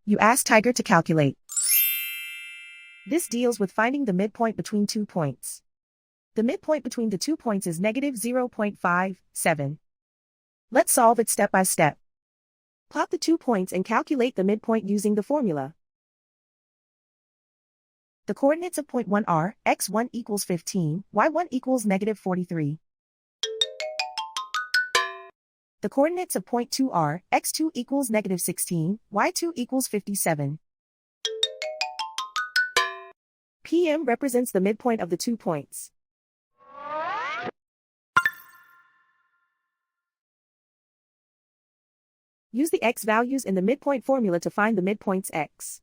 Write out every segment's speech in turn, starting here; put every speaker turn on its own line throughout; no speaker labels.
You ask Tiger to calculate. This deals with finding the midpoint between 2 points. The midpoint between the 2 points is negative 0.57. Let's solve it step by step. Plot the 2 points and calculate the midpoint using the formula. The coordinates of point 1 are x1 equals 15, y1 equals negative 43. The coordinates of point 2 are x2 equals negative 16, y2 equals 57. PM represents the midpoint of the 2 points. Use the x values in the midpoint formula to find the midpoints x.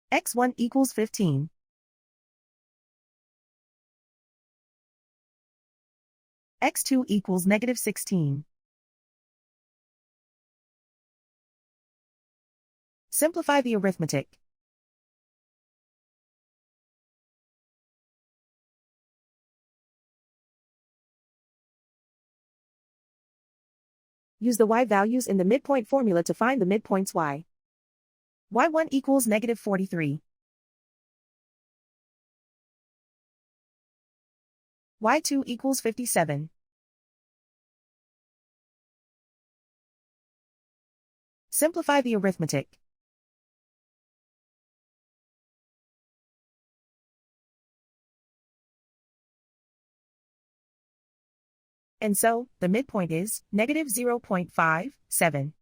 x1 equals 15. x2 equals negative 16. Simplify the arithmetic. Use the y values in the midpoint formula to find the midpoints y. y1 equals negative 43. y2 equals 57. Simplify the arithmetic. And so, the midpoint is negative 0.57.